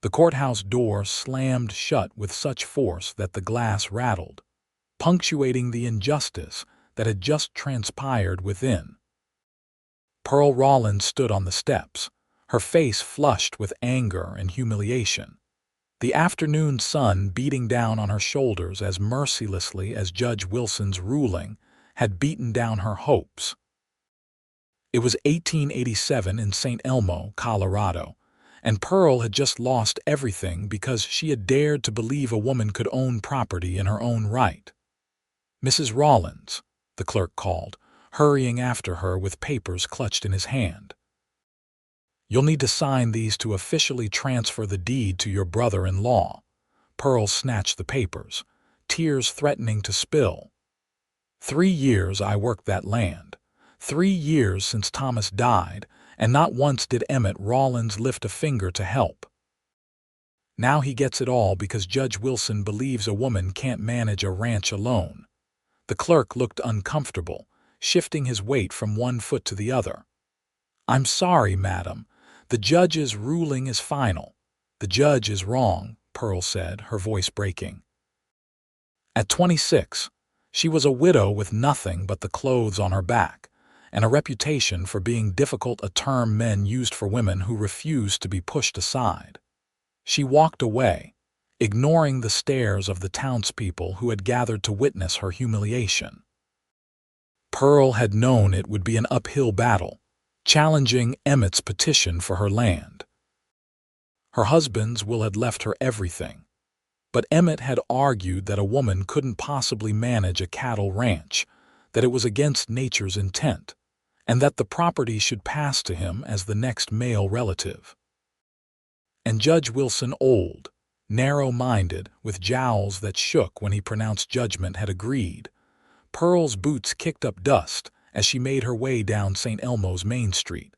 The courthouse door slammed shut with such force that the glass rattled, punctuating the injustice that had just transpired within. Pearl Rawlins stood on the steps, her face flushed with anger and humiliation, the afternoon sun beating down on her shoulders as mercilessly as Judge Wilson's ruling had beaten down her hopes. It was 1887 in Saint Elmo, Colorado, and Pearl had just lost everything because she had dared to believe a woman could own property in her own right. "Mrs. Rawlins," the clerk called, hurrying after her with papers clutched in his hand. "You'll need to sign these to officially transfer the deed to your brother-in-law." Pearl snatched the papers, tears threatening to spill. 3 years I worked that land. 3 years since Thomas died, and not once did Emmett Rawlins lift a finger to help. Now he gets it all because Judge Wilson believes a woman can't manage a ranch alone. The clerk looked uncomfortable, shifting his weight from one foot to the other. "I'm sorry, madam. The judge's ruling is final. The judge is wrong," Pearl said, her voice breaking. At 26, she was a widow with nothing but the clothes on her back, and a reputation for being difficult, a term men used for women who refused to be pushed aside. She walked away, ignoring the stares of the townspeople who had gathered to witness her humiliation. Pearl had known it would be an uphill battle, challenging Emmett's petition for her land. Her husband's will had left her everything, but Emmett had argued that a woman couldn't possibly manage a cattle ranch, that it was against nature's intent, and that the property should pass to him as the next male relative. And Judge Wilson, old, narrow-minded, with jowls that shook when he pronounced judgment, had agreed. Pearl's boots kicked up dust as she made her way down St. Elmo's Main Street.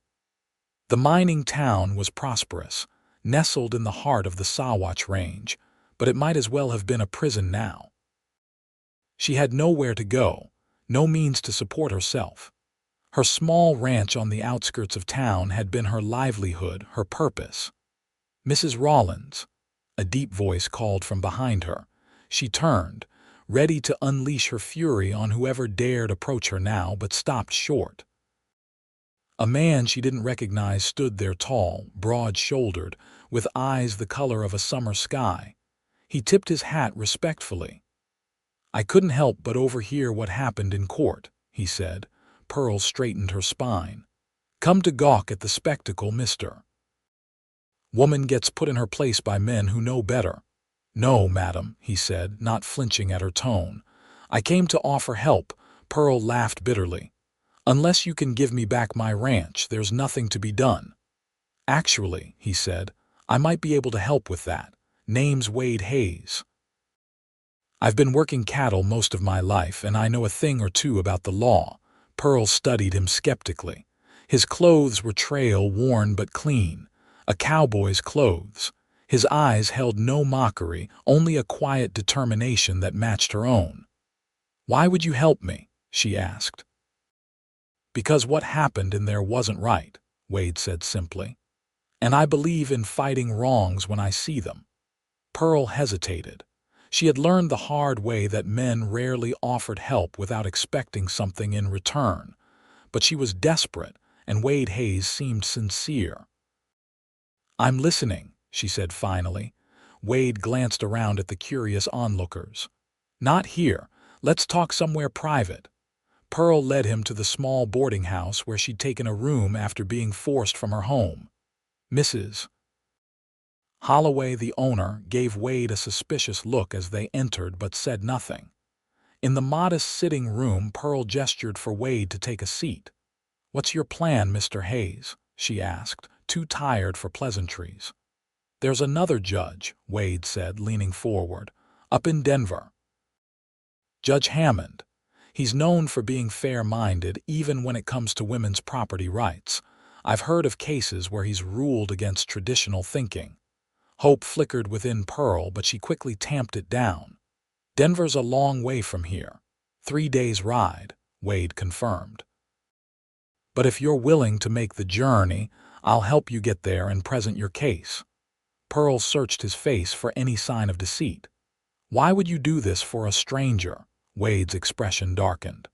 The mining town was prosperous, nestled in the heart of the Sawatch Range, but it might as well have been a prison now. She had nowhere to go, no means to support herself. Her small ranch on the outskirts of town had been her livelihood, her purpose. "Mrs. Rawlins," a deep voice called from behind her. She turned, ready to unleash her fury on whoever dared approach her now, but stopped short. A man she didn't recognize stood there, tall, broad-shouldered, with eyes the color of a summer sky. He tipped his hat respectfully. "I couldn't help but overhear what happened in court," he said. Pearl straightened her spine. "Come to gawk at the spectacle, mister. Woman gets put in her place by men who know better." "No, madam," he said, not flinching at her tone. "I came to offer help." Pearl laughed bitterly. "Unless you can give me back my ranch, there's nothing to be done." "Actually," he said, "I might be able to help with that. Name's Wade Hayes. I've been working cattle most of my life, and I know a thing or two about the law." Pearl studied him skeptically. His clothes were trail-worn but clean, a cowboy's clothes. His eyes held no mockery, only a quiet determination that matched her own. "Why would you help me?" she asked. "Because what happened in there wasn't right," Wade said simply. "And I believe in fighting wrongs when I see them." Pearl hesitated. She had learned the hard way that men rarely offered help without expecting something in return. But she was desperate, and Wade Hayes seemed sincere. "I'm listening," she said finally. Wade glanced around at the curious onlookers. "Not here. Let's talk somewhere private." Pearl led him to the small boarding house where she'd taken a room after being forced from her home. Mrs. Holloway, the owner, gave Wade a suspicious look as they entered but said nothing. In the modest sitting room, Pearl gestured for Wade to take a seat. "What's your plan, Mr. Hayes?" she asked, too tired for pleasantries. "There's another judge," Wade said, leaning forward, "up in Denver. Judge Hammond. He's known for being fair-minded even when it comes to women's property rights. I've heard of cases where he's ruled against traditional thinking." Hope flickered within Pearl, but she quickly tamped it down. "Denver's a long way from here. 3 days' ride," Wade confirmed. "But if you're willing to make the journey, I'll help you get there and present your case." Pearl searched his face for any sign of deceit. "Why would you do this for a stranger?" Wade's expression darkened.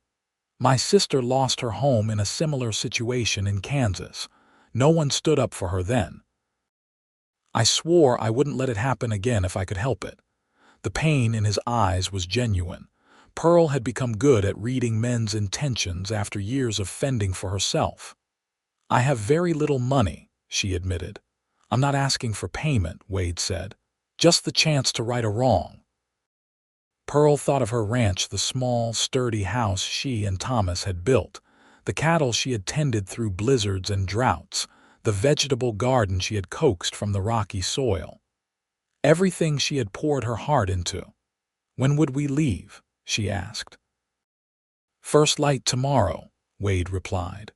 "My sister lost her home in a similar situation in Kansas. No one stood up for her then. I swore I wouldn't let it happen again if I could help it." The pain in his eyes was genuine. Pearl had become good at reading men's intentions after years of fending for herself. "I have very little money," she admitted. "I'm not asking for payment," Wade said. "Just the chance to right a wrong." Pearl thought of her ranch, the small, sturdy house she and Thomas had built, the cattle she had tended through blizzards and droughts, the vegetable garden she had coaxed from the rocky soil. Everything she had poured her heart into. "When would we leave?" she asked. "First light tomorrow," Wade replied.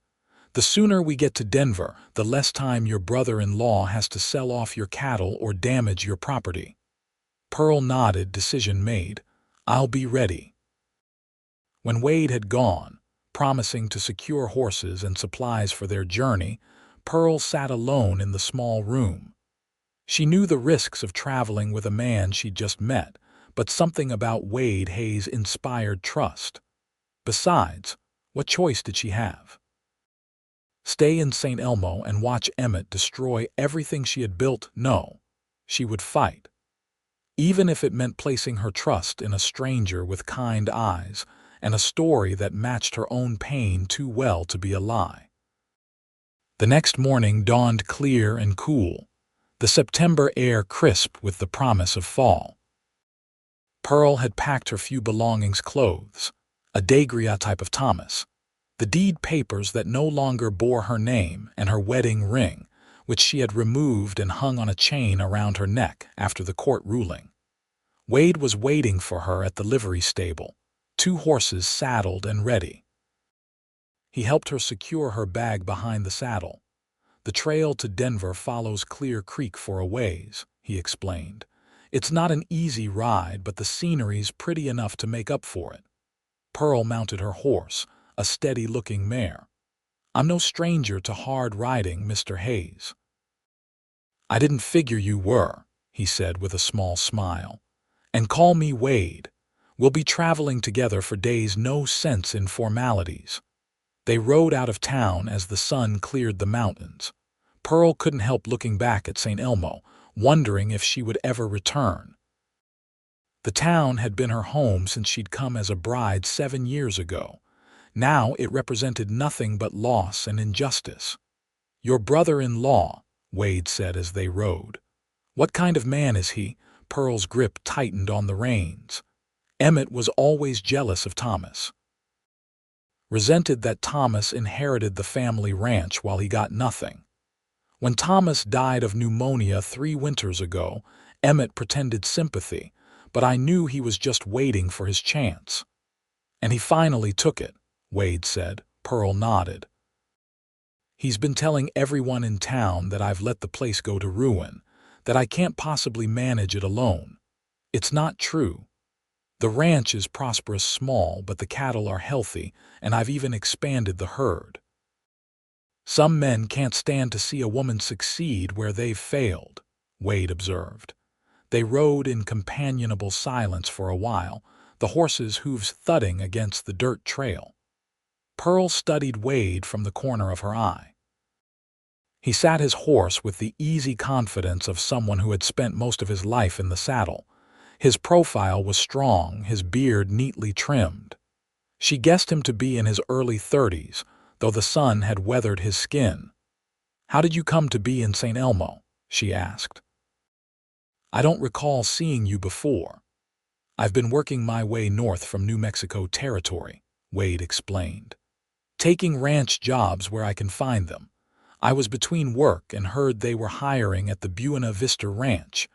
"The sooner we get to Denver, the less time your brother-in-law has to sell off your cattle or damage your property." Pearl nodded, decision made. "I'll be ready." When Wade had gone, promising to secure horses and supplies for their journey, Pearl sat alone in the small room. She knew the risks of traveling with a man she'd just met, but something about Wade Hayes inspired trust. Besides, what choice did she have? Stay in Saint Elmo and watch Emmett destroy everything she had built? No, she would fight. Even if it meant placing her trust in a stranger with kind eyes and a story that matched her own pain too well to be a lie. The next morning dawned clear and cool, the September air crisp with the promise of fall. Pearl had packed her few belongings: clothes, a Degria type of Thomas, the deed papers that no longer bore her name, and her wedding ring, which she had removed and hung on a chain around her neck after the court ruling. Wade was waiting for her at the livery stable, 2 horses saddled and ready. He helped her secure her bag behind the saddle. "The trail to Denver follows Clear Creek for a ways," he explained. "It's not an easy ride, but the scenery's pretty enough to make up for it." Pearl mounted her horse, a steady-looking mare. "I'm no stranger to hard riding, Mr. Hayes." "I didn't figure you were," he said with a small smile. "And call me Wade. We'll be traveling together for days, no sense in formalities." They rode out of town as the sun cleared the mountains. Pearl couldn't help looking back at Saint Elmo, wondering if she would ever return. The town had been her home since she'd come as a bride 7 years ago. Now it represented nothing but loss and injustice. "Your brother-in-law," Wade said as they rode. "What kind of man is he?" Pearl's grip tightened on the reins. "Emmett was always jealous of Thomas. Resented that Thomas inherited the family ranch while he got nothing. When Thomas died of pneumonia 3 winters ago, Emmett pretended sympathy, but I knew he was just waiting for his chance. And he finally took it," Wade said. Pearl nodded. "He's been telling everyone in town that I've let the place go to ruin, that I can't possibly manage it alone. It's not true. The ranch is prosperous small, but the cattle are healthy, and I've even expanded the herd. Some men can't stand to see a woman succeed where they've failed," Wade observed. They rode in companionable silence for a while, the horses' hooves thudding against the dirt trail. Pearl studied Wade from the corner of her eye. He sat his horse with the easy confidence of someone who had spent most of his life in the saddle. His profile was strong, his beard neatly trimmed. She guessed him to be in his early 30s, though the sun had weathered his skin. "How did you come to be in Saint Elmo?" she asked. "I don't recall seeing you before. I've been working my way north from New Mexico territory," Wade explained. "Taking ranch jobs where I can find them. I was between work and heard they were hiring at the Buena Vista Ranch.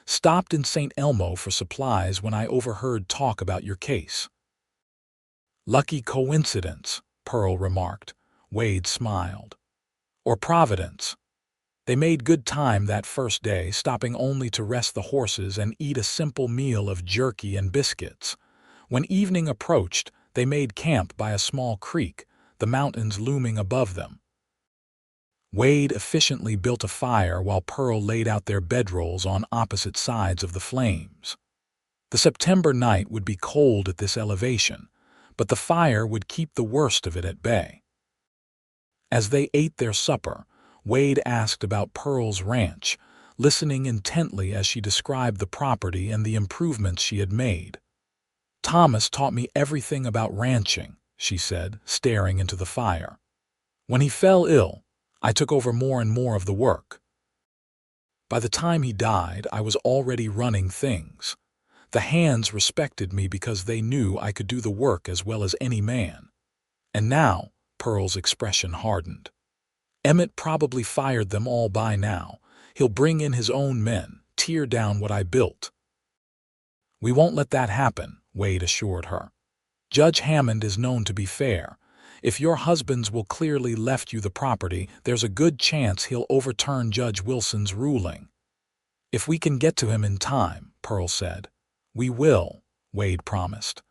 Stopped in Saint Elmo for supplies when I overheard talk about your case." "Lucky coincidence," Pearl remarked. Wade smiled. "Or providence." They made good time that first day, stopping only to rest the horses and eat a simple meal of jerky and biscuits. When evening approached, they made camp by a small creek, the mountains looming above them. Wade efficiently built a fire while Pearl laid out their bedrolls on opposite sides of the flames. The September night would be cold at this elevation, but the fire would keep the worst of it at bay. As they ate their supper, Wade asked about Pearl's ranch, listening intently as she described the property and the improvements she had made. "Thomas taught me everything about ranching," she said, staring into the fire. "When he fell ill, I took over more and more of the work. By the time he died, I was already running things. The hands respected me because they knew I could do the work as well as any man. And now," Pearl's expression hardened, "Emmett probably fired them all by now. He'll bring in his own men, tear down what I built." "We won't let that happen," Wade assured her. "Judge Hammond is known to be fair. If your husbands will clearly left you the property, there's a good chance he'll overturn Judge Wilson's ruling." "If we can get to him in time," Pearl said. "We will," Wade promised.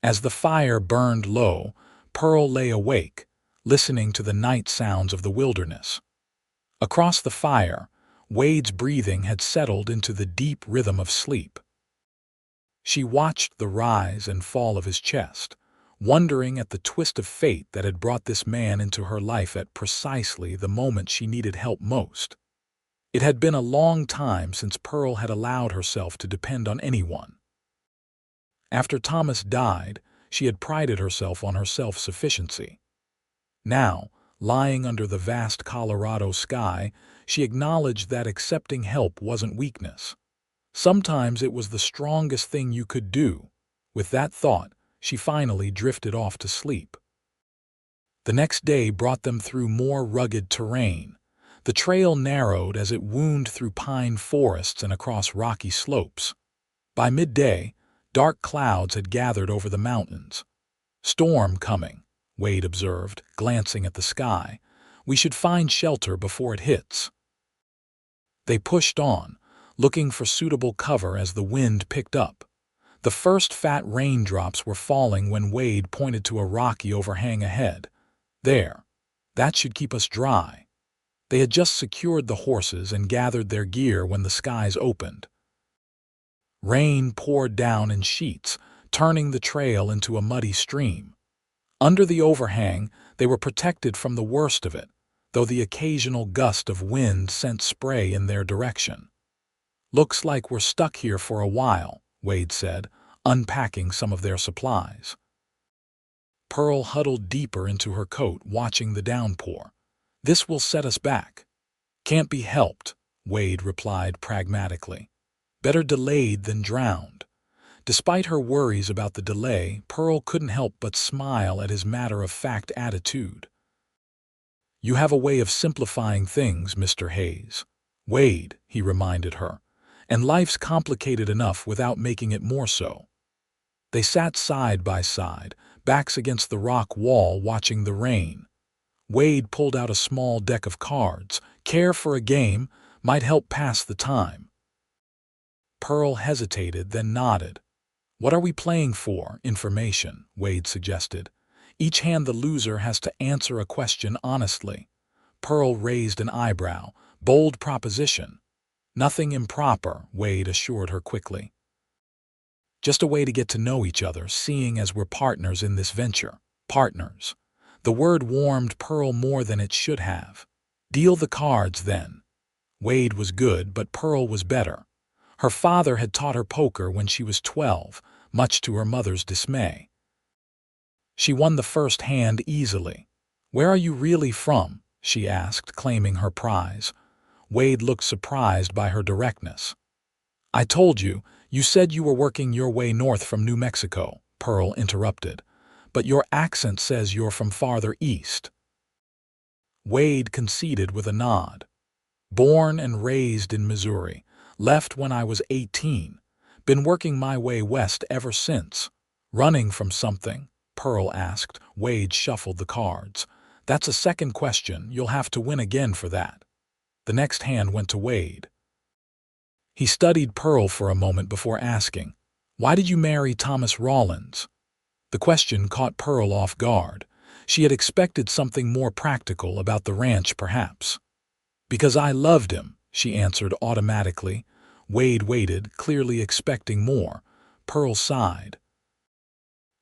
As the fire burned low, Pearl lay awake, listening to the night sounds of the wilderness. Across the fire, Wade's breathing had settled into the deep rhythm of sleep. She watched the rise and fall of his chest, wondering at the twist of fate that had brought this man into her life at precisely the moment she needed help most. It had been a long time since Pearl had allowed herself to depend on anyone. After Thomas died, she had prided herself on her self-sufficiency. Now, lying under the vast Colorado sky, she acknowledged that accepting help wasn't weakness. Sometimes it was the strongest thing you could do. With that thought, she finally drifted off to sleep. The next day brought them through more rugged terrain. The trail narrowed as it wound through pine forests and across rocky slopes. By midday, dark clouds had gathered over the mountains. "Storm coming," Wade observed, glancing at the sky. "We should find shelter before it hits." They pushed on, looking for suitable cover as the wind picked up. The first fat raindrops were falling when Wade pointed to a rocky overhang ahead. "There. That should keep us dry." They had just secured the horses and gathered their gear when the skies opened. Rain poured down in sheets, turning the trail into a muddy stream. Under the overhang, they were protected from the worst of it, though the occasional gust of wind sent spray in their direction. "Looks like we're stuck here for a while," Wade said, unpacking some of their supplies. Pearl huddled deeper into her coat, watching the downpour. "This will set us back." "Can't be helped," Wade replied pragmatically. "Better delayed than drowned." Despite her worries about the delay, Pearl couldn't help but smile at his matter-of-fact attitude. "You have a way of simplifying things, Mr. Hayes." "Wade," he reminded her, "and life's complicated enough without making it more so." They sat side by side, backs against the rock wall, watching the rain. Wade pulled out a small deck of cards. "Care for a game? Might help pass the time." Pearl hesitated, then nodded. "What are we playing for?" "Information," Wade suggested. "Each hand the loser has to answer a question honestly." Pearl raised an eyebrow. "Bold proposition." "Nothing improper," Wade assured her quickly. "Just a way to get to know each other, seeing as we're partners in this venture." Partners. The word warmed Pearl more than it should have. "Deal the cards, then." Wade was good, but Pearl was better. Her father had taught her poker when she was 12, much to her mother's dismay. She won the first hand easily. "Where are you really from?" she asked, claiming her prize. Wade looked surprised by her directness. "I told you, you said you were working your way north from New Mexico," Pearl interrupted. "But your accent says you're from farther east." Wade conceded with a nod. "Born and raised in Missouri. Left when I was 18. Been working my way west ever since." "Running from something?" Pearl asked. Wade shuffled the cards. "That's a second question. You'll have to win again for that." The next hand went to Wade. He studied Pearl for a moment before asking, "Why did you marry Thomas Rawlins?" The question caught Pearl off guard. She had expected something more practical about the ranch, perhaps. "Because I loved him," she answered automatically. Wade waited, clearly expecting more. Pearl sighed.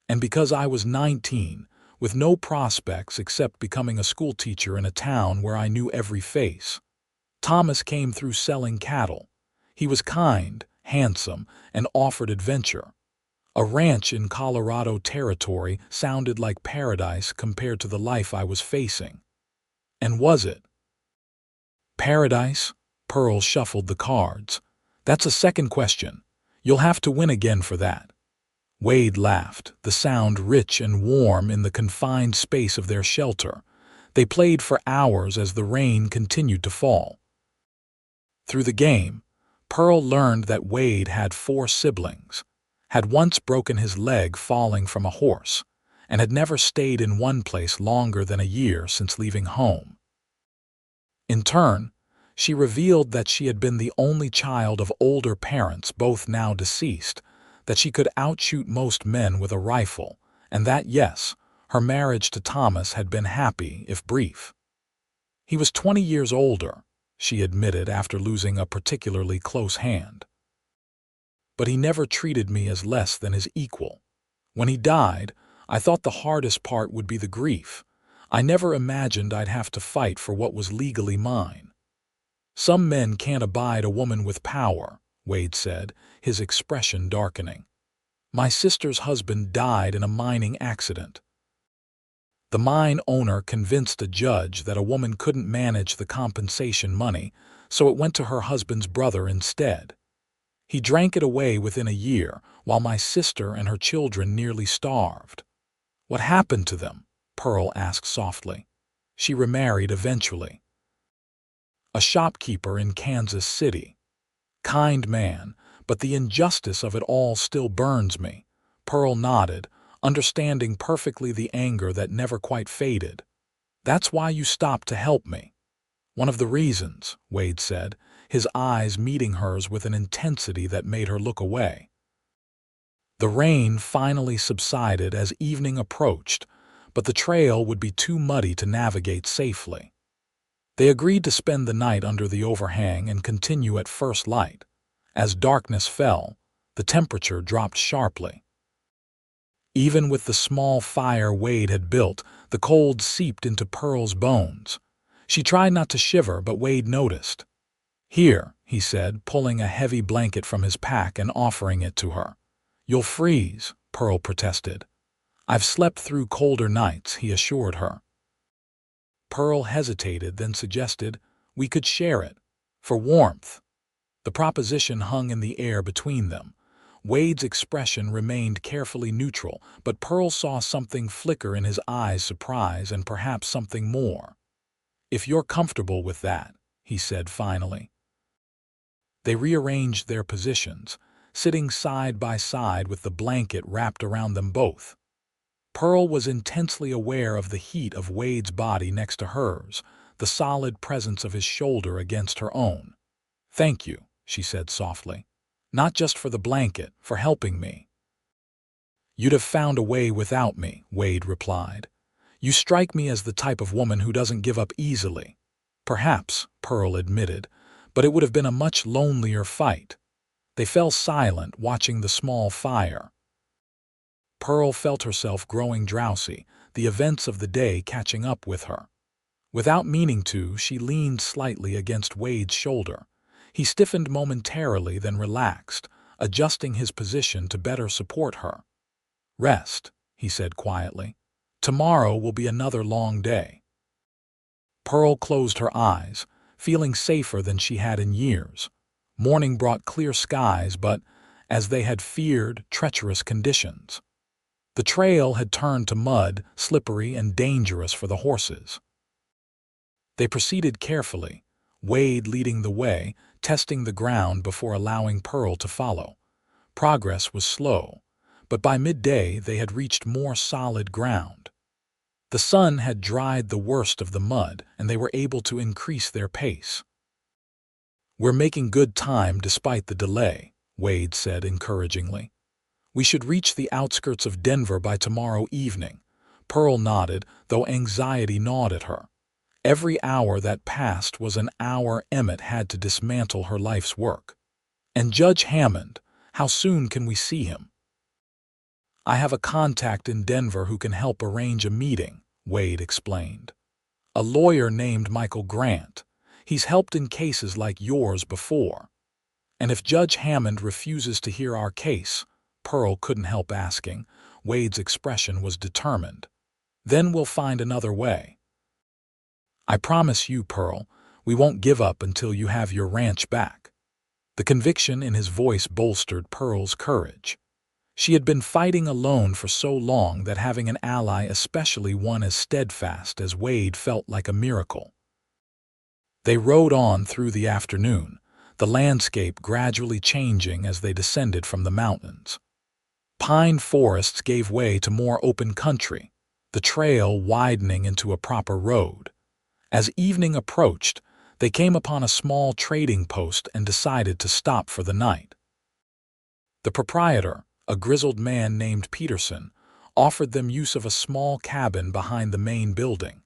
"And because I was 19, with no prospects except becoming a schoolteacher in a town where I knew every face. Thomas came through selling cattle. He was kind, handsome, and offered adventure. A ranch in Colorado territory sounded like paradise compared to the life I was facing. And was it? Paradise? Pearl shuffled the cards. That's a second question. You'll have to win again for that. Wade laughed, the sound rich and warm in the confined space of their shelter. They played for hours as the rain continued to fall. Through the game, Pearl learned that Wade had 4 siblings, had once broken his leg falling from a horse, and had never stayed in one place longer than a year since leaving home. In turn, she revealed that she had been the only child of older parents, both now deceased, that she could outshoot most men with a rifle, and that, yes, her marriage to Thomas had been happy, if brief. He was 20 years older, she admitted after losing a particularly close hand. But he never treated me as less than his equal. When he died, I thought the hardest part would be the grief. I never imagined I'd have to fight for what was legally mine. Some men can't abide a woman with power, Wade said, his expression darkening. My sister's husband died in a mining accident. The mine owner convinced a judge that a woman couldn't manage the compensation money, so it went to her husband's brother instead. He drank it away within a year, while my sister and her children nearly starved. What happened to them? Pearl asked softly. She remarried eventually. A shopkeeper in Kansas City. Kind man, but the injustice of it all still burns me. Pearl nodded, understanding perfectly the anger that never quite faded. That's why you stopped to help me. One of the reasons, Wade said, his eyes meeting hers with an intensity that made her look away. The rain finally subsided as evening approached, but the trail would be too muddy to navigate safely. They agreed to spend the night under the overhang and continue at first light. As darkness fell, the temperature dropped sharply. Even with the small fire Wade had built, the cold seeped into Pearl's bones. She tried not to shiver, but Wade noticed. "Here," he said, pulling a heavy blanket from his pack and offering it to her. "You'll freeze," Pearl protested. "I've slept through colder nights," he assured her. Pearl hesitated, then suggested, "We could share it, for warmth." The proposition hung in the air between them. Wade's expression remained carefully neutral, but Pearl saw something flicker in his eyes, surprise and perhaps something more. "If you're comfortable with that," he said finally. They rearranged their positions, sitting side by side with the blanket wrapped around them both. Pearl was intensely aware of the heat of Wade's body next to hers, the solid presence of his shoulder against her own. "Thank you," she said softly. "Not just for the blanket, for helping me." "You'd have found a way without me," Wade replied. "You strike me as the type of woman who doesn't give up easily." "Perhaps," Pearl admitted, "but it would have been a much lonelier fight." They fell silent, watching the small fire. Pearl felt herself growing drowsy, the events of the day catching up with her. Without meaning to, she leaned slightly against Wade's shoulder. He stiffened momentarily, then relaxed, adjusting his position to better support her. "Rest," he said quietly. "Tomorrow will be another long day." Pearl closed her eyes, feeling safer than she had in years. Morning brought clear skies, but, as they had feared, treacherous conditions. The trail had turned to mud, slippery and dangerous for the horses. They proceeded carefully, Wade leading the way, testing the ground before allowing Pearl to follow. Progress was slow, but by midday they had reached more solid ground. The sun had dried the worst of the mud, and they were able to increase their pace. "We're making good time despite the delay," Wade said encouragingly. "We should reach the outskirts of Denver by tomorrow evening." Pearl nodded, though anxiety gnawed at her. Every hour that passed was an hour Emmett had to dismantle her life's work. And Judge Hammond, how soon can we see him? I have a contact in Denver who can help arrange a meeting, Wade explained. A lawyer named Michael Grant. He's helped in cases like yours before. And if Judge Hammond refuses to hear our case, Pearl couldn't help asking. Wade's expression was determined. Then we'll find another way. I promise you, Pearl, we won't give up until you have your ranch back. The conviction in his voice bolstered Pearl's courage. She had been fighting alone for so long that having an ally, especially one as steadfast as Wade, felt like a miracle. They rode on through the afternoon, the landscape gradually changing as they descended from the mountains. Pine forests gave way to more open country, the trail widening into a proper road. As evening approached, they came upon a small trading post and decided to stop for the night. The proprietor, a grizzled man named Peterson, offered them use of a small cabin behind the main building.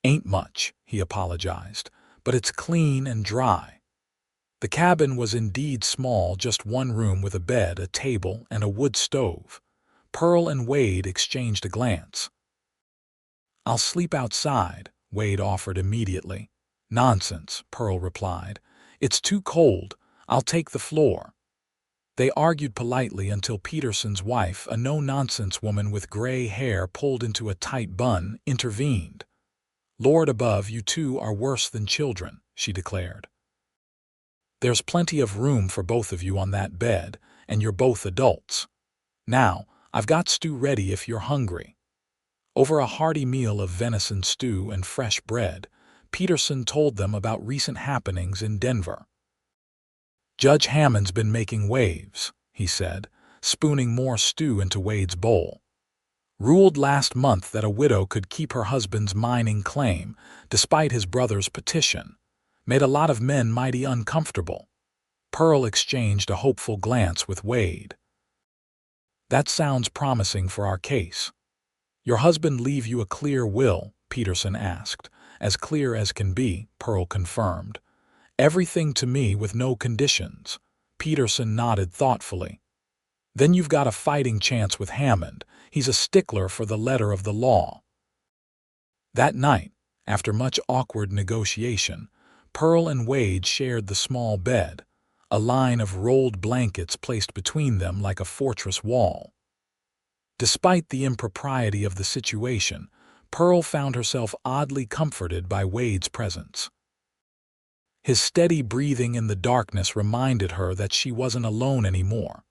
"Ain't much," he apologized, "but it's clean and dry." The cabin was indeed small, just one room with a bed, a table, and a wood stove. Pearl and Wade exchanged a glance. "I'll sleep outside," Wade offered immediately. "Nonsense," Pearl replied. "It's too cold. I'll take the floor." They argued politely until Peterson's wife, a no-nonsense woman with gray hair pulled into a tight bun, intervened. "Lord above, you two are worse than children," she declared. "There's plenty of room for both of you on that bed, and you're both adults. Now, I've got stew ready if you're hungry." Over a hearty meal of venison stew and fresh bread, Peterson told them about recent happenings in Denver. "Judge Hammond's been making waves," he said, spooning more stew into Wade's bowl. "Ruled last month that a widow could keep her husband's mining claim, despite his brother's petition. Made a lot of men mighty uncomfortable." Pearl exchanged a hopeful glance with Wade. "That sounds promising for our case." "Your husband leave you a clear will?" Peterson asked. "As clear as can be," Pearl confirmed. "Everything to me with no conditions." Peterson nodded thoughtfully. "Then you've got a fighting chance with Hammond. He's a stickler for the letter of the law." That night, after much awkward negotiation, Pearl and Wade shared the small bed, a line of rolled blankets placed between them like a fortress wall. Despite the impropriety of the situation, Pearl found herself oddly comforted by Wade's presence. His steady breathing in the darkness reminded her that she wasn't alone anymore.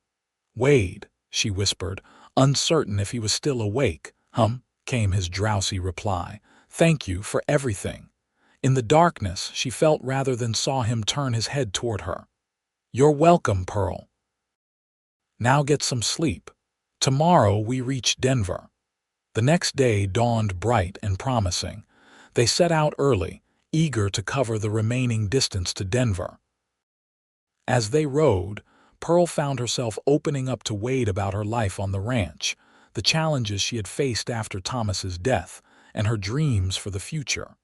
"Wade," she whispered, uncertain if he was still awake. Came his drowsy reply. "Thank you for everything." In the darkness, she felt rather than saw him turn his head toward her. "You're welcome, Pearl. Now get some sleep. Tomorrow we reach Denver." The next day dawned bright and promising. They set out early, eager to cover the remaining distance to Denver. As they rode, Pearl found herself opening up to Wade about her life on the ranch, the challenges she had faced after Thomas's death, and her dreams for the future.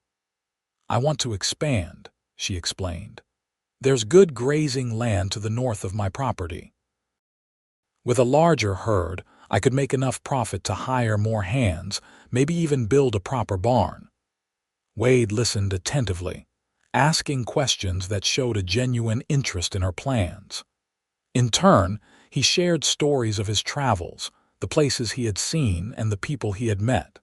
"I want to expand," she explained. "There's good grazing land to the north of my property. With a larger herd, I could make enough profit to hire more hands, maybe even build a proper barn." Wade listened attentively, asking questions that showed a genuine interest in her plans. In turn, he shared stories of his travels, the places he had seen, and the people he had met.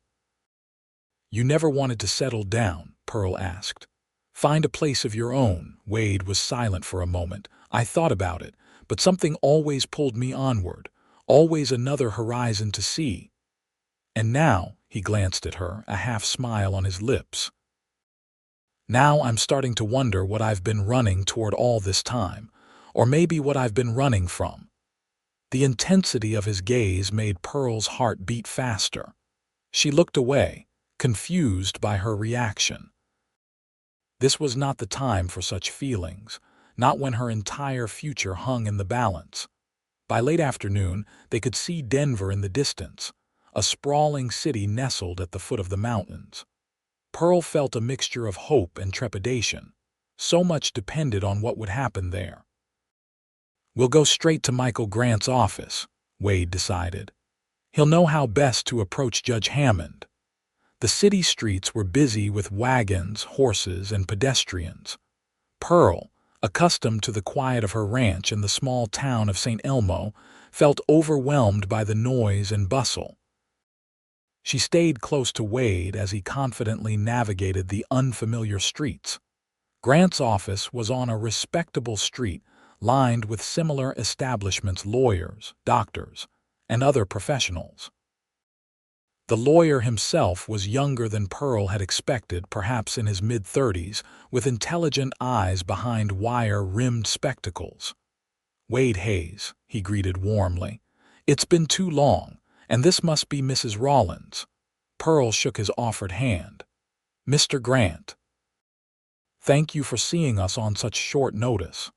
"You never wanted to settle down?" Pearl asked. "Find a place of your own." Wade was silent for a moment. "I thought about it, but something always pulled me onward, always another horizon to see." And now, he glanced at her, a half-smile on his lips. "Now I'm starting to wonder what I've been running toward all this time, or maybe what I've been running from." The intensity of his gaze made Pearl's heart beat faster. She looked away, confused by her reaction. This was not the time for such feelings, not when her entire future hung in the balance. By late afternoon, they could see Denver in the distance, a sprawling city nestled at the foot of the mountains. Pearl felt a mixture of hope and trepidation. So much depended on what would happen there. "We'll go straight to Michael Grant's office," Wade decided. "He'll know how best to approach Judge Hammond." The city streets were busy with wagons, horses, and pedestrians. Pearl, accustomed to the quiet of her ranch in the small town of Saint Elmo, felt overwhelmed by the noise and bustle. She stayed close to Wade as he confidently navigated the unfamiliar streets. Grant's office was on a respectable street lined with similar establishments, lawyers, doctors, and other professionals. The lawyer himself was younger than Pearl had expected, perhaps in his mid-30s, with intelligent eyes behind wire-rimmed spectacles. "Wade Hayes," he greeted warmly. "It's been too long, and this must be Mrs. Rawlins." Pearl shook his offered hand. "Mr. Grant, thank you for seeing us on such short notice."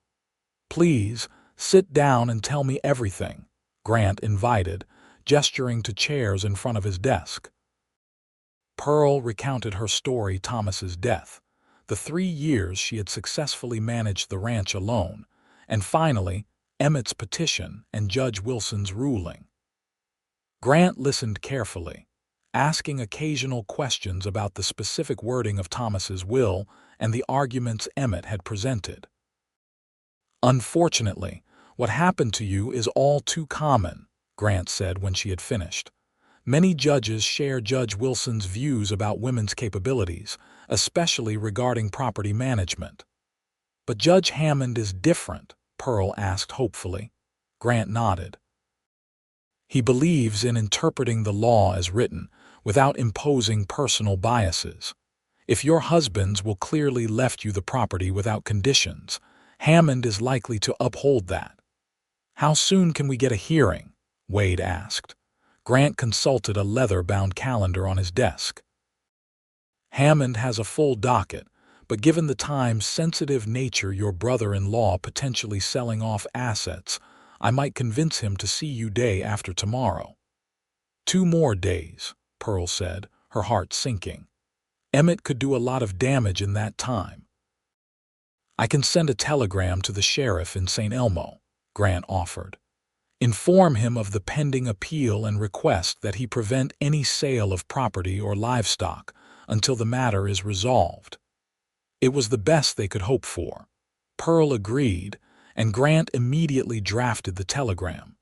"Please, sit down and tell me everything," Grant invited, gesturing to chairs in front of his desk. Pearl recounted her story: Thomas's death, the 3 years she had successfully managed the ranch alone, and finally, Emmett's petition and Judge Wilson's ruling. Grant listened carefully, asking occasional questions about the specific wording of Thomas's will and the arguments Emmett had presented. "Unfortunately, what happened to you is all too common," Grant said when she had finished. "Many judges share Judge Wilson's views about women's capabilities, especially regarding property management." "But Judge Hammond is different?" Pearl asked hopefully. Grant nodded. "He believes in interpreting the law as written, without imposing personal biases. If your husbands will clearly left you the property without conditions, Hammond is likely to uphold that." "How soon can we get a hearing?" Wade asked. Grant consulted a leather-bound calendar on his desk. "Hammond has a full docket, but given the time-sensitive nature your brother-in-law potentially selling off assets, I might convince him to see you day after tomorrow." "2 more days," Pearl said, her heart sinking. "Emmett could do a lot of damage in that time." "I can send a telegram to the sheriff in Saint Elmo," Grant offered. "Inform him of the pending appeal and request that he prevent any sale of property or livestock until the matter is resolved." It was the best they could hope for. Pearl agreed, and Grant immediately drafted the telegram.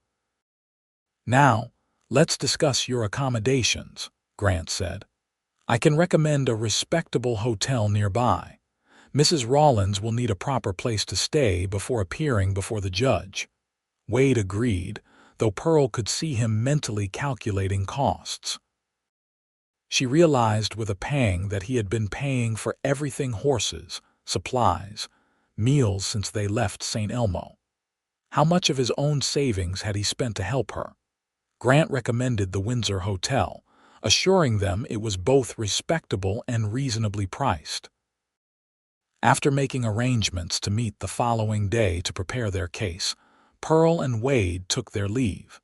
"Now, let's discuss your accommodations," Grant said. "I can recommend a respectable hotel nearby. Mrs. Rawlins will need a proper place to stay before appearing before the judge." Wade agreed, though Pearl could see him mentally calculating costs. She realized with a pang that he had been paying for everything: horses, supplies, meals since they left Saint Elmo. How much of his own savings had he spent to help her? Grant recommended the Windsor Hotel, assuring them it was both respectable and reasonably priced. After making arrangements to meet the following day to prepare their case, Pearl and Wade took their leave.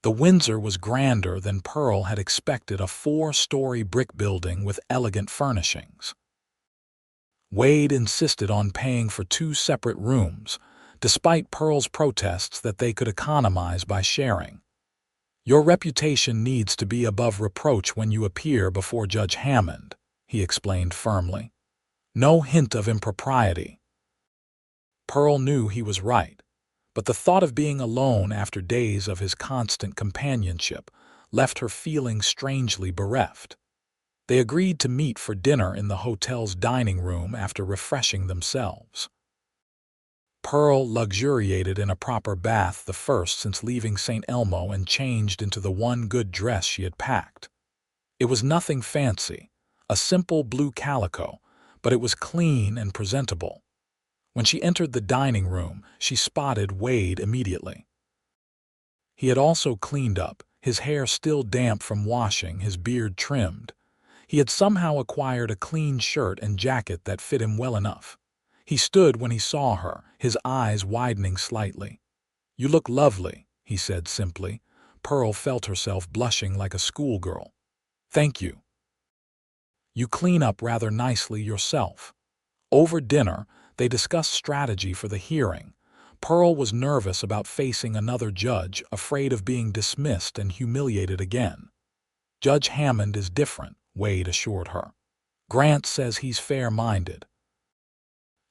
The Windsor was grander than Pearl had expected, a 4-story brick building with elegant furnishings. Wade insisted on paying for 2 separate rooms, despite Pearl's protests that they could economize by sharing. "Your reputation needs to be above reproach when you appear before Judge Hammond," he explained firmly. "No hint of impropriety." Pearl knew he was right, but the thought of being alone after days of his constant companionship left her feeling strangely bereft. They agreed to meet for dinner in the hotel's dining room after refreshing themselves. Pearl luxuriated in a proper bath, the first since leaving Saint Elmo, and changed into the one good dress she had packed. It was nothing fancy, a simple blue calico, but it was clean and presentable. When she entered the dining room, she spotted Wade immediately. He had also cleaned up, his hair still damp from washing, his beard trimmed. He had somehow acquired a clean shirt and jacket that fit him well enough. He stood when he saw her, his eyes widening slightly. "You look lovely," he said simply, Pearl felt herself blushing like a schoolgirl. "Thank you. You clean up rather nicely yourself." Over dinner, they discussed strategy for the hearing. Pearl was nervous about facing another judge, afraid of being dismissed and humiliated again. "Judge Hammond is different," Wade assured her. "Grant says he's fair-minded.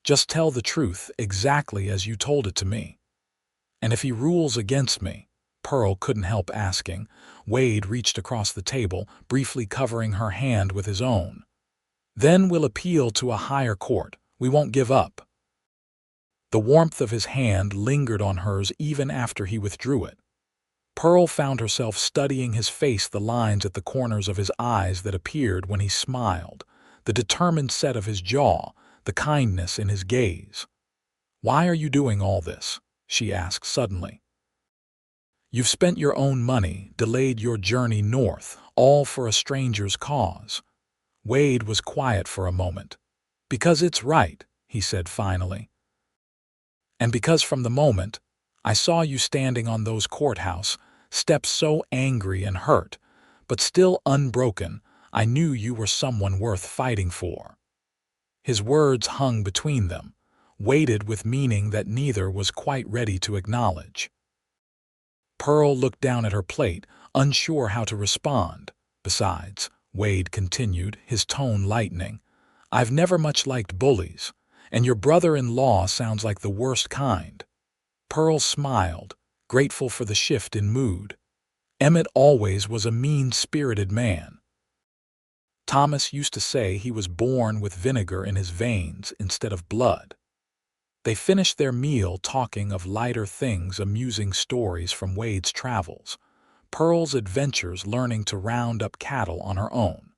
Just tell the truth exactly as you told it to me. And if he rules against me," Pearl couldn't help asking. Wade reached across the table, briefly covering her hand with his own. "Then we'll appeal to a higher court. We won't give up." The warmth of his hand lingered on hers even after he withdrew it. Pearl found herself studying his face, the lines at the corners of his eyes that appeared when he smiled, the determined set of his jaw, the kindness in his gaze. "Why are you doing all this?" she asked suddenly. "You've spent your own money, delayed your journey north, all for a stranger's cause." Wade was quiet for a moment. "Because it's right," he said finally. "And because from the moment I saw you standing on those courthouse steps so angry and hurt, but still unbroken, I knew you were someone worth fighting for." His words hung between them, weighted with meaning that neither was quite ready to acknowledge. Pearl looked down at her plate, unsure how to respond. "Besides," Wade continued, his tone lightening, "I've never much liked bullies, and your brother-in-law sounds like the worst kind." Pearl smiled, grateful for the shift in mood. "Emmett always was a mean-spirited man. Thomas used to say he was born with vinegar in his veins instead of blood." They finished their meal talking of lighter things, amusing stories from Wade's travels, Pearl's adventures learning to round up cattle on her own.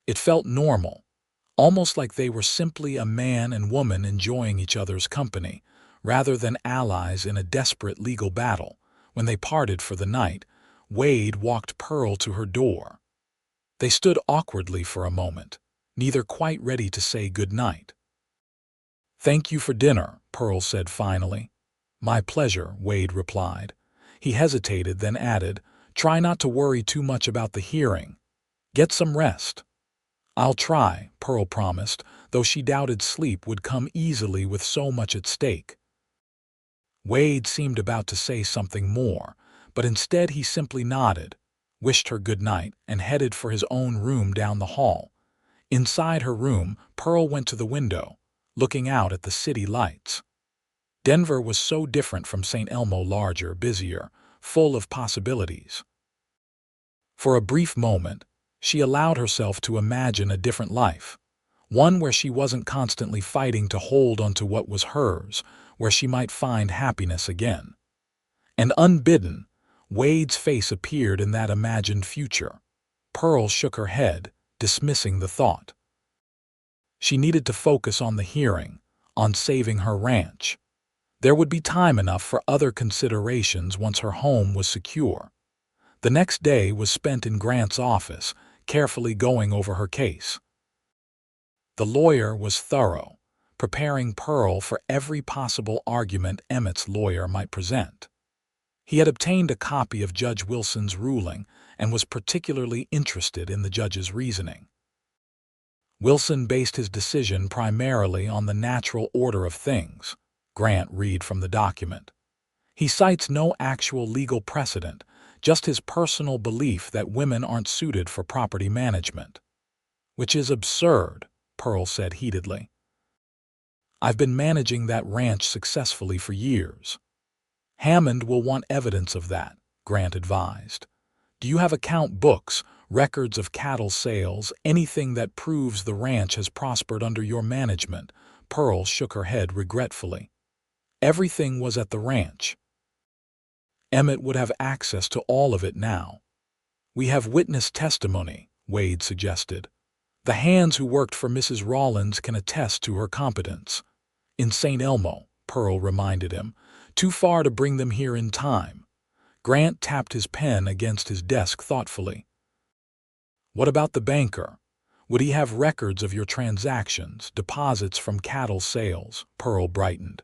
It felt normal, almost like they were simply a man and woman enjoying each other's company, rather than allies in a desperate legal battle. When they parted for the night, Wade walked Pearl to her door. They stood awkwardly for a moment, neither quite ready to say good night. "Thank you for dinner," Pearl said finally. "My pleasure," Wade replied. He hesitated, then added, "Try not to worry too much about the hearing. Get some rest." "I'll try," Pearl promised, though she doubted sleep would come easily with so much at stake. Wade seemed about to say something more, but instead he simply nodded, wished her good night, and headed for his own room down the hall. Inside her room, Pearl went to the window, looking out at the city lights. Denver was so different from Saint Elmo, larger, busier, full of possibilities. For a brief moment, she allowed herself to imagine a different life, one where she wasn't constantly fighting to hold onto what was hers, where she might find happiness again. And unbidden, Wade's face appeared in that imagined future. Pearl shook her head, dismissing the thought. She needed to focus on the hearing, on saving her ranch. There would be time enough for other considerations once her home was secure. The next day was spent in Grant's office, carefully going over her case. The lawyer was thorough, preparing Pearl for every possible argument Emmett's lawyer might present. He had obtained a copy of Judge Wilson's ruling and was particularly interested in the judge's reasoning. Wilson based his decision primarily on the natural order of things, Grant read from the document. He cites no actual legal precedent, just his personal belief that women aren't suited for property management. "Which is absurd," Pearl said heatedly. "I've been managing that ranch successfully for years." "Hammond will want evidence of that," Grant advised. "Do you have account books, records of cattle sales, anything that proves the ranch has prospered under your management?" Pearl shook her head regretfully. Everything was at the ranch. Emmett would have access to all of it now. "We have witness testimony," Wade suggested. "The hands who worked for Mrs. Rawlins can attest to her competence." "In Saint Elmo," Pearl reminded him. "Too far to bring them here in time." Grant tapped his pen against his desk thoughtfully. "What about the banker? Would he have records of your transactions, deposits from cattle sales?" Pearl brightened.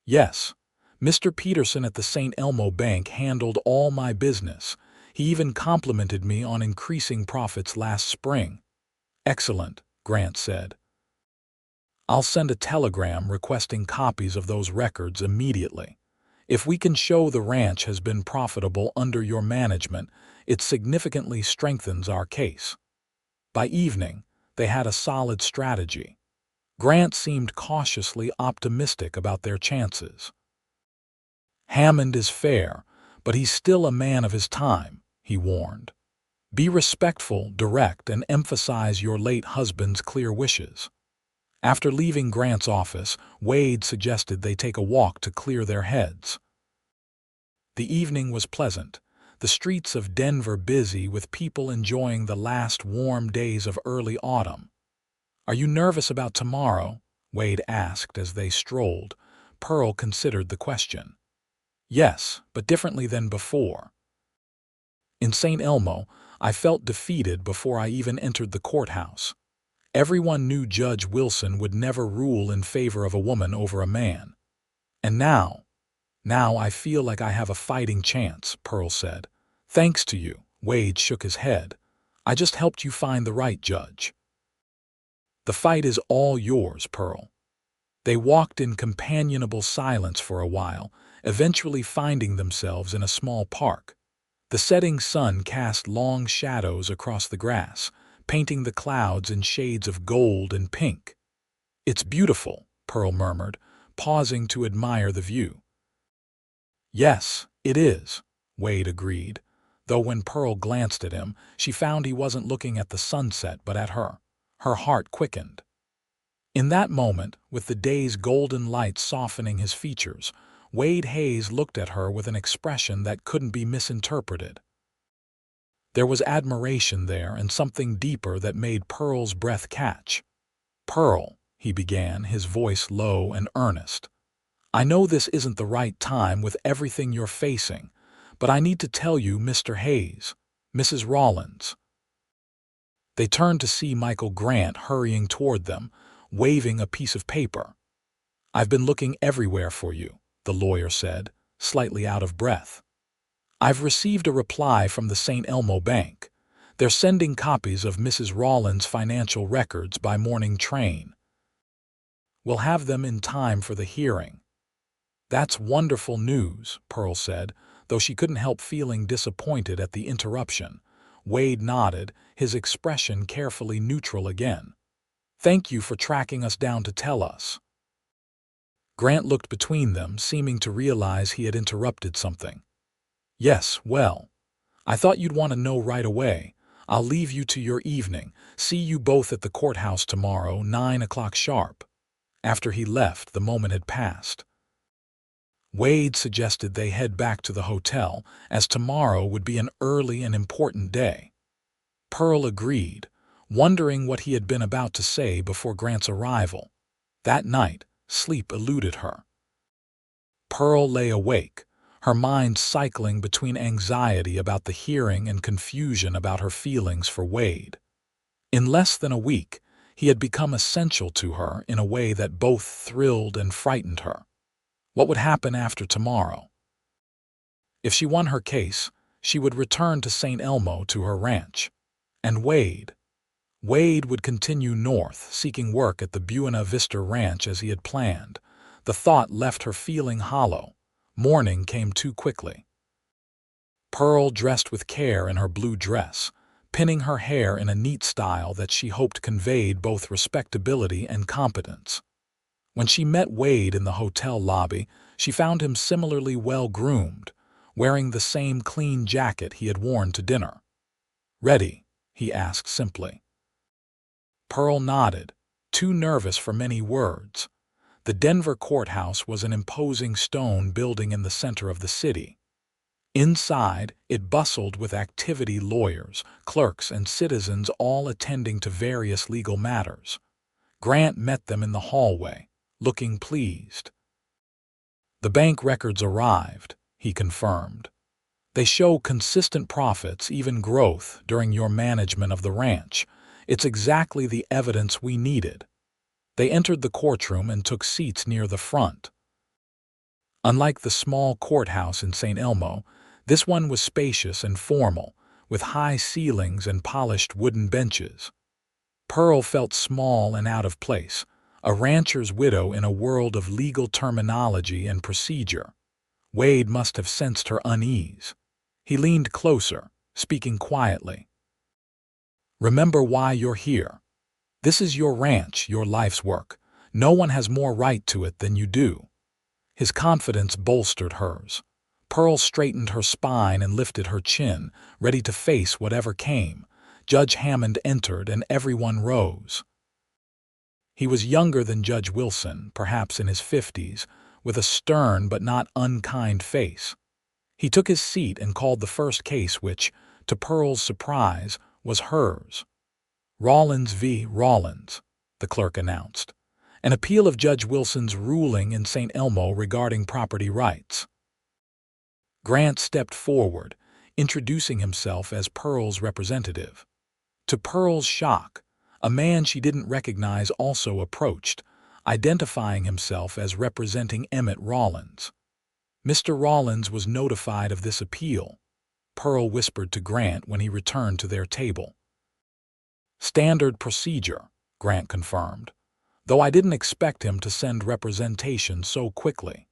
"Yes. Mr. Peterson at the Saint Elmo Bank handled all my business. He even complimented me on increasing profits last spring." "Excellent," Grant said. "I'll send a telegram requesting copies of those records immediately. If we can show the ranch has been profitable under your management, it significantly strengthens our case." By evening, they had a solid strategy. Grant seemed cautiously optimistic about their chances. "Hammond is fair, but he's still a man of his time," he warned. "Be respectful, direct, and emphasize your late husband's clear wishes." After leaving Grant's office, Wade suggested they take a walk to clear their heads. The evening was pleasant, the streets of Denver busy with people enjoying the last warm days of early autumn. "Are you nervous about tomorrow?" Wade asked as they strolled. Pearl considered the question. "Yes, but differently than before. In St. Elmo, I felt defeated before I even entered the courthouse. Everyone knew Judge Wilson would never rule in favor of a woman over a man. And now I feel like I have a fighting chance," Pearl said. "Thanks to you," Wade shook his head. "I just helped you find the right judge." "The fight is all yours, Pearl." They walked in companionable silence for a while, eventually finding themselves in a small park. The setting sun cast long shadows across the grass, painting the clouds in shades of gold and pink. "It's beautiful," Pearl murmured, pausing to admire the view. "Yes, it is," Wade agreed, though when Pearl glanced at him, she found he wasn't looking at the sunset but at her. Her heart quickened. In that moment, with the day's golden light softening his features, Wade Hayes looked at her with an expression that couldn't be misinterpreted. There was admiration there and something deeper that made Pearl's breath catch. "Pearl," he began, his voice low and earnest, "I know this isn't the right time with everything you're facing, but I need to tell you, Mr. Hayes, Mrs. Rawlins." They turned to see Michael Grant hurrying toward them, waving a piece of paper. "I've been looking everywhere for you," the lawyer said, slightly out of breath. "I've received a reply from the Saint Elmo Bank. They're sending copies of Mrs. Rawlins' financial records by morning train. We'll have them in time for the hearing." "That's wonderful news," Pearl said, though she couldn't help feeling disappointed at the interruption. Wade nodded, his expression carefully neutral again. "Thank you for tracking us down to tell us." Grant looked between them, seeming to realize he had interrupted something. "Yes, well, I thought you'd want to know right away. I'll leave you to your evening. See you both at the courthouse tomorrow, 9 o'clock sharp." After he left, the moment had passed. Wade suggested they head back to the hotel, as tomorrow would be an early and important day. Pearl agreed, wondering what he had been about to say before Grant's arrival. That night, sleep eluded her. Pearl lay awake, her mind cycling between anxiety about the hearing and confusion about her feelings for Wade. In less than a week, he had become essential to her in a way that both thrilled and frightened her. What would happen after tomorrow? If she won her case, she would return to St. Elmo, to her ranch. And Wade would continue north, seeking work at the Buena Vista Ranch as he had planned. The thought left her feeling hollow. Morning came too quickly. Pearl dressed with care in her blue dress, pinning her hair in a neat style that she hoped conveyed both respectability and competence. When she met Wade in the hotel lobby, she found him similarly well-groomed, wearing the same clean jacket he had worn to dinner. "Ready?" he asked simply. Pearl nodded, too nervous for many words. The Denver courthouse was an imposing stone building in the center of the city. Inside, it bustled with activity, lawyers, clerks, and citizens all attending to various legal matters. Grant met them in the hallway, looking pleased. "The bank records arrived," he confirmed. "They show consistent profits, even growth, during your management of the ranch. It's exactly the evidence we needed." They entered the courtroom and took seats near the front. Unlike the small courthouse in Saint Elmo, this one was spacious and formal, with high ceilings and polished wooden benches. Pearl felt small and out of place, a rancher's widow in a world of legal terminology and procedure. Wade must have sensed her unease. He leaned closer, speaking quietly. "Remember why you're here. This is your ranch, your life's work. No one has more right to it than you do." His confidence bolstered hers. Pearl straightened her spine and lifted her chin, ready to face whatever came. Judge Hammond entered and everyone rose. He was younger than Judge Wilson, perhaps in his 50s, with a stern but not unkind face. He took his seat and called the first case which, to Pearl's surprise, was hers. "Rawlins v. Rawlins," the clerk announced. "An appeal of Judge Wilson's ruling in Saint Elmo regarding property rights." Grant stepped forward, introducing himself as Pearl's representative. To Pearl's shock, a man she didn't recognize also approached, identifying himself as representing Emmett Rawlins. "Mr. Rawlins was notified of this appeal," Pearl whispered to Grant when he returned to their table. "Standard procedure," Grant confirmed, "though I didn't expect him to send representation so quickly."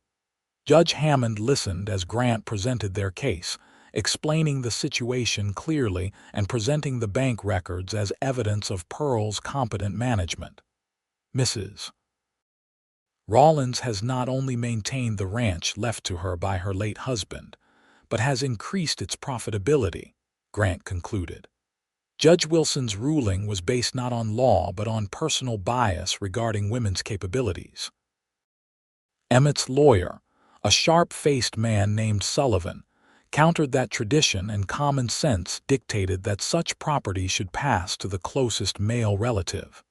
Judge Hammond listened as Grant presented their case, explaining the situation clearly and presenting the bank records as evidence of Pearl's competent management. "Mrs. Rawlins has not only maintained the ranch left to her by her late husband, but has increased its profitability," Grant concluded. Judge Wilson's ruling was based not on law but on personal bias regarding women's capabilities. Emmett's lawyer, a sharp-faced man named Sullivan, countered that tradition and common sense dictated that such property should pass to the closest male relative.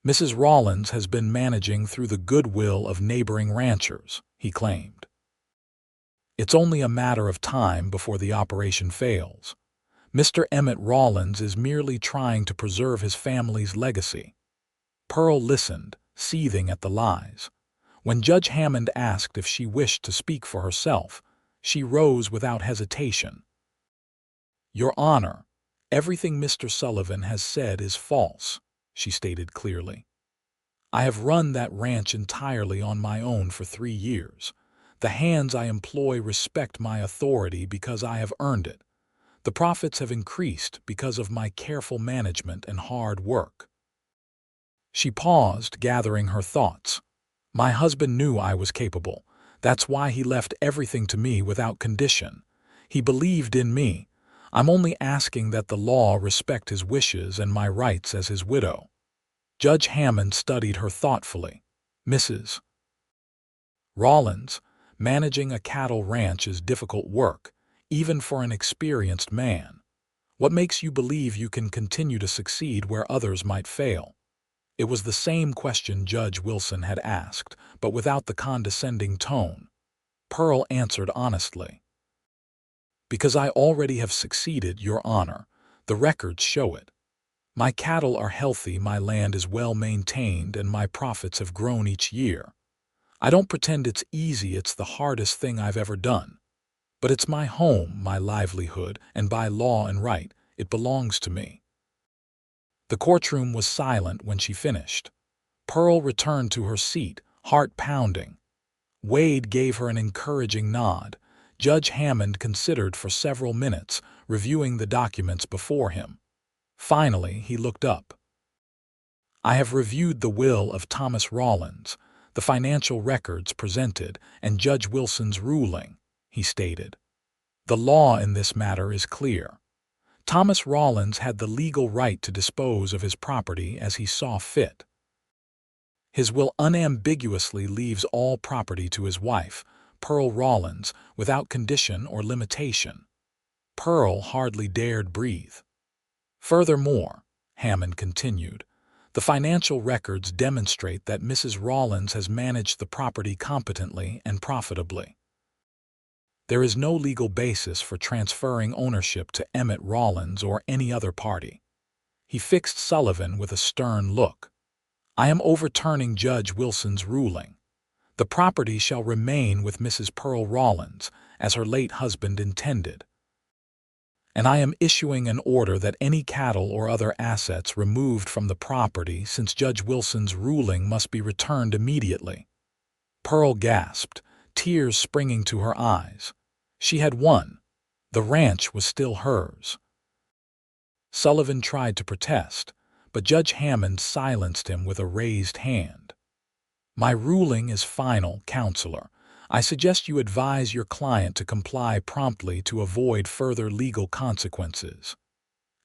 "Mrs. Rawlins has been managing through the goodwill of neighboring ranchers," he claimed. "It's only a matter of time before the operation fails. Mr. Emmett Rawlins is merely trying to preserve his family's legacy." Pearl listened, seething at the lies. When Judge Hammond asked if she wished to speak for herself, she rose without hesitation. "Your Honor, everything Mr. Sullivan has said is false," she stated clearly. "I have run that ranch entirely on my own for 3 years. The hands I employ respect my authority because I have earned it. The profits have increased because of my careful management and hard work." She paused, gathering her thoughts. "My husband knew I was capable. That's why he left everything to me without condition. He believed in me. I'm only asking that the law respect his wishes and my rights as his widow." Judge Hammond studied her thoughtfully. "Mrs. Rawlins, managing a cattle ranch is difficult work, even for an experienced man. What makes you believe you can continue to succeed where others might fail?" It was the same question Judge Wilson had asked, but without the condescending tone. Pearl answered honestly. "Because I already have succeeded, Your Honor. The records show it. My cattle are healthy, my land is well maintained, and my profits have grown each year. I don't pretend it's easy, it's the hardest thing I've ever done. But it's my home, my livelihood, and by law and right, it belongs to me." The courtroom was silent when she finished. Pearl returned to her seat, heart pounding. Wade gave her an encouraging nod. Judge Hammond considered for several minutes, reviewing the documents before him. Finally, he looked up. "I have reviewed the will of Thomas Rawlins, the financial records presented, and Judge Wilson's ruling," he stated. "The law in this matter is clear. Thomas Rawlins had the legal right to dispose of his property as he saw fit. His will unambiguously leaves all property to his wife, Pearl Rawlins, without condition or limitation." Pearl hardly dared breathe. "Furthermore," Hammond continued, "the financial records demonstrate that Mrs. Rawlins has managed the property competently and profitably. There is no legal basis for transferring ownership to Emmett Rawlins or any other party." He fixed Sullivan with a stern look. "I am overturning Judge Wilson's ruling. The property shall remain with Mrs. Pearl Rawlins, as her late husband intended. And I am issuing an order that any cattle or other assets removed from the property since Judge Wilson's ruling must be returned immediately." Pearl gasped, tears springing to her eyes. She had won. The ranch was still hers. Sullivan tried to protest, but Judge Hammond silenced him with a raised hand. "My ruling is final, Counselor. I suggest you advise your client to comply promptly to avoid further legal consequences."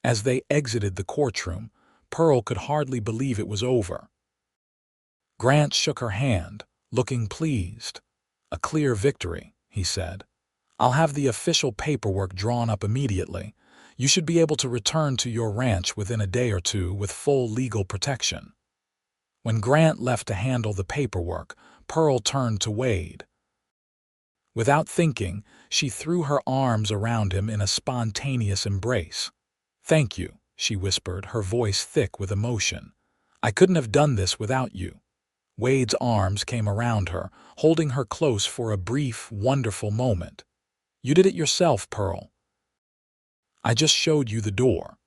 As they exited the courtroom, Pearl could hardly believe it was over. Grant shook her hand, looking pleased. "A clear victory," he said. "I'll have the official paperwork drawn up immediately. You should be able to return to your ranch within a day or two with full legal protection." When Grant left to handle the paperwork, Pearl turned to Wade. Without thinking, she threw her arms around him in a spontaneous embrace. "Thank you," she whispered, her voice thick with emotion. "I couldn't have done this without you." Wade's arms came around her, holding her close for a brief, wonderful moment. "You did it yourself, Pearl. I just showed you the door."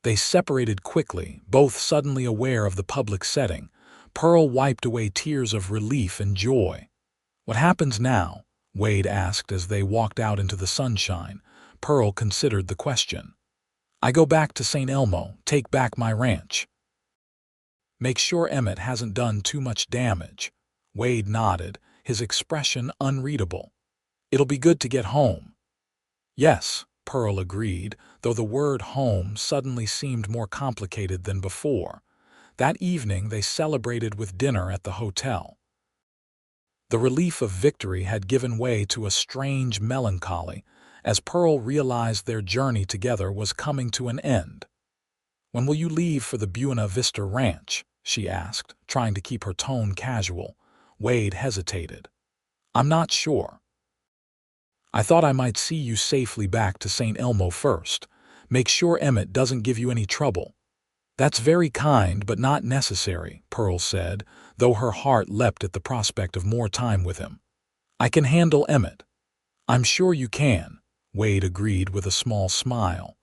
They separated quickly, both suddenly aware of the public setting. Pearl wiped away tears of relief and joy. "What happens now?" Wade asked as they walked out into the sunshine. Pearl considered the question. "I go back to Saint Elmo, take back my ranch. Make sure Emmett hasn't done too much damage." Wade nodded, his expression unreadable. "It'll be good to get home." "Yes," Pearl agreed, though the word home suddenly seemed more complicated than before. That evening they celebrated with dinner at the hotel. The relief of victory had given way to a strange melancholy as Pearl realized their journey together was coming to an end. "When will you leave for the Buena Vista Ranch?" she asked, trying to keep her tone casual. Wade hesitated. "I'm not sure. I thought I might see you safely back to Saint Elmo first. Make sure Emmett doesn't give you any trouble." "That's very kind, but not necessary," Pearl said, though her heart leapt at the prospect of more time with him. "I can handle Emmett." "I'm sure you can," Wade agreed with a small smile.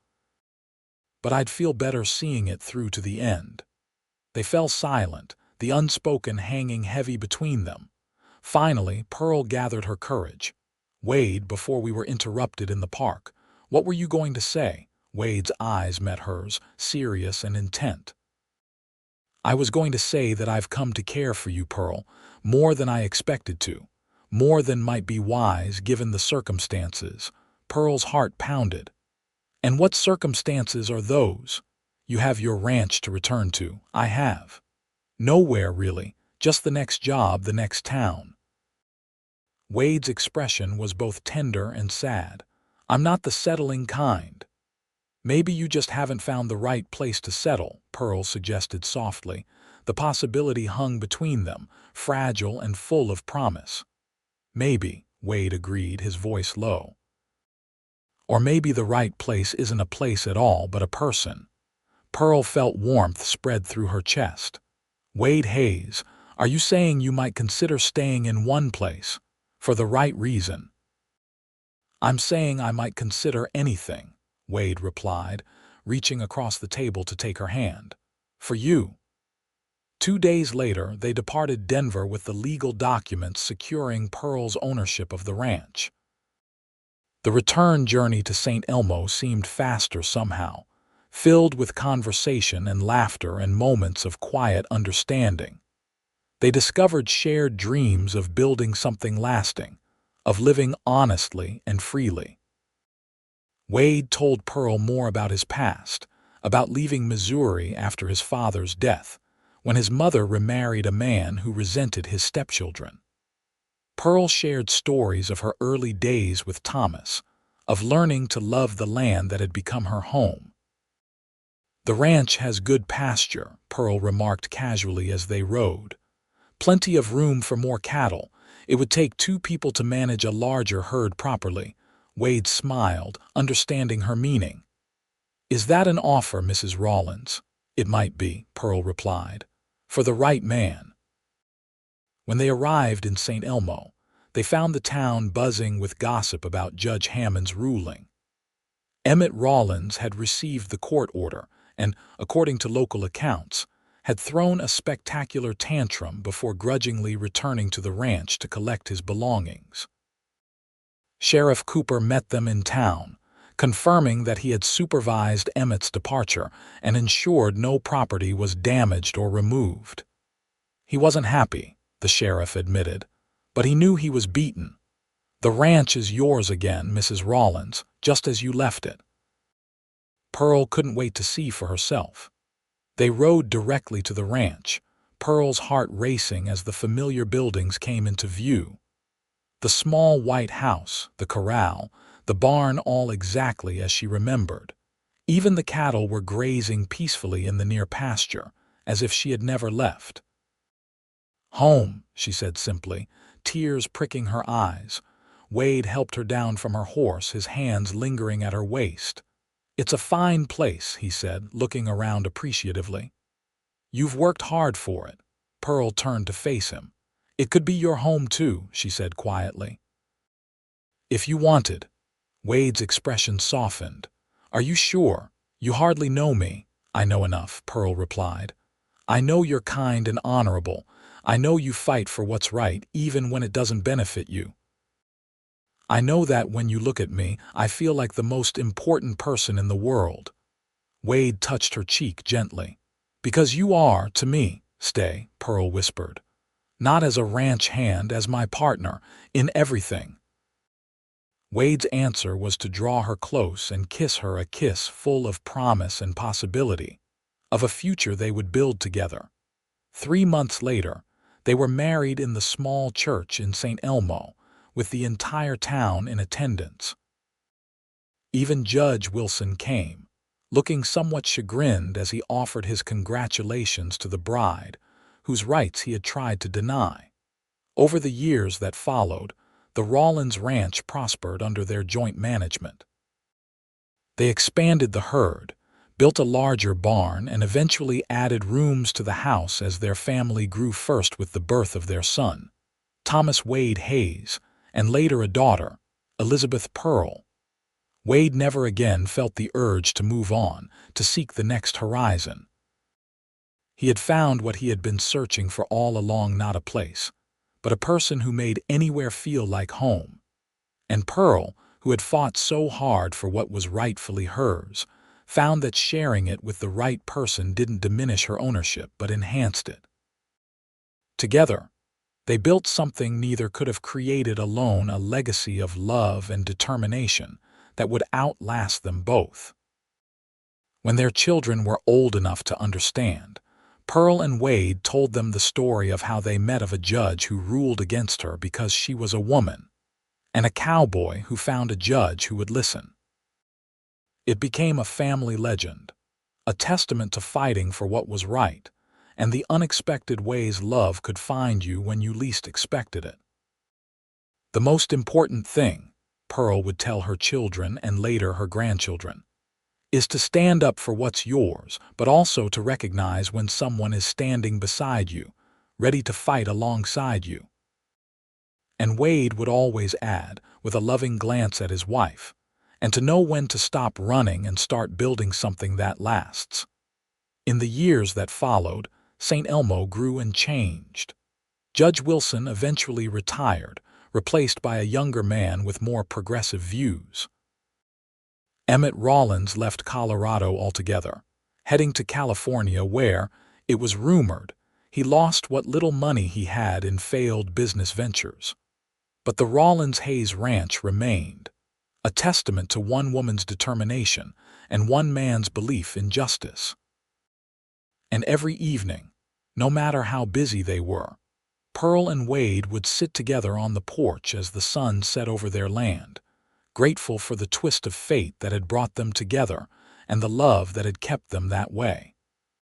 "But I'd feel better seeing it through to the end." They fell silent, the unspoken hanging heavy between them. Finally, Pearl gathered her courage. "Wade, before we were interrupted in the park, what were you going to say?" Wade's eyes met hers, serious and intent. "I was going to say that I've come to care for you, Pearl, more than I expected to, more than might be wise given the circumstances." Pearl's heart pounded. "And what circumstances are those?" "You have your ranch to return to." "I have." "Nowhere, really, just the next job, the next town." Wade's expression was both tender and sad. "I'm not the settling kind." "Maybe you just haven't found the right place to settle," Pearl suggested softly. The possibility hung between them, fragile and full of promise. "Maybe," Wade agreed, his voice low. "Or maybe the right place isn't a place at all, but a person." Pearl felt warmth spread through her chest. "Wade Hayes, are you saying you might consider staying in one place? For the right reason?" "I'm saying I might consider anything," Wade replied, reaching across the table to take her hand. "For you." 2 days later, they departed Denver with the legal documents securing Pearl's ownership of the ranch. The return journey to St. Elmo seemed faster somehow, filled with conversation and laughter and moments of quiet understanding. They discovered shared dreams of building something lasting, of living honestly and freely. Wade told Pearl more about his past, about leaving Missouri after his father's death, when his mother remarried a man who resented his stepchildren. Pearl shared stories of her early days with Thomas, of learning to love the land that had become her home. "The ranch has good pasture," Pearl remarked casually as they rode. "Plenty of room for more cattle. It would take 2 people to manage a larger herd properly." Wade smiled, understanding her meaning. "Is that an offer, Mrs. Rawlins?" "It might be," Pearl replied. "For the right man." When they arrived in Saint Elmo, they found the town buzzing with gossip about Judge Hammond's ruling. Emmett Rawlins had received the court order and, according to local accounts, had thrown a spectacular tantrum before grudgingly returning to the ranch to collect his belongings. Sheriff Cooper met them in town, confirming that he had supervised Emmett's departure and ensured no property was damaged or removed. He wasn't happy, the sheriff admitted, but he knew he was beaten. "The ranch is yours again, Mrs. Rawlins, just as you left it." Pearl couldn't wait to see for herself. They rode directly to the ranch, Pearl's heart racing as the familiar buildings came into view. The small white house, the corral, the barn, all exactly as she remembered. Even the cattle were grazing peacefully in the near pasture, as if she had never left. "Home," she said simply, tears pricking her eyes. Wade helped her down from her horse, his hands lingering at her waist. "It's a fine place," he said, looking around appreciatively. "You've worked hard for it." Pearl turned to face him. "It could be your home too," she said quietly. "If you wanted." Wade's expression softened. "Are you sure? You hardly know me." "I know enough," Pearl replied. "I know you're kind and honorable. I know you fight for what's right, even when it doesn't benefit you. I know that when you look at me, I feel like the most important person in the world." Wade touched her cheek gently. "Because you are, to me." "Stay," Pearl whispered. "Not as a ranch hand, as my partner, in everything." Wade's answer was to draw her close and kiss her, a kiss full of promise and possibility, of a future they would build together. 3 months later, they were married in the small church in Saint Elmo, with the entire town in attendance. Even Judge Wilson came, looking somewhat chagrined as he offered his congratulations to the bride, whose rights he had tried to deny. Over the years that followed, the Rawlins ranch prospered under their joint management. They expanded the herd, built a larger barn, and eventually added rooms to the house as their family grew, first with the birth of their son, Thomas Wade Hayes, and later a daughter, Elizabeth Pearl. Wade never again felt the urge to move on, to seek the next horizon. He had found what he had been searching for all along, not a place, but a person who made anywhere feel like home. And Pearl, who had fought so hard for what was rightfully hers, found that sharing it with the right person didn't diminish her ownership but enhanced it. Together, they built something neither could have created alone, a legacy of love and determination that would outlast them both. When their children were old enough to understand, Pearl and Wade told them the story of how they met, of a judge who ruled against her because she was a woman, and a cowboy who found a judge who would listen. It became a family legend, a testament to fighting for what was right, and the unexpected ways love could find you when you least expected it. "The most important thing," Pearl would tell her children and later her grandchildren, "is to stand up for what's yours, but also to recognize when someone is standing beside you, ready to fight alongside you." And Wade would always add, with a loving glance at his wife, "and to know when to stop running and start building something that lasts." In the years that followed, Saint Elmo grew and changed. Judge Wilson eventually retired, replaced by a younger man with more progressive views. Emmett Rawlins left Colorado altogether, heading to California where, it was rumored, he lost what little money he had in failed business ventures. But the Rawlins Hayes Ranch remained, a testament to one woman's determination and one man's belief in justice. And every evening, no matter how busy they were, Pearl and Wade would sit together on the porch as the sun set over their land, grateful for the twist of fate that had brought them together and the love that had kept them that way.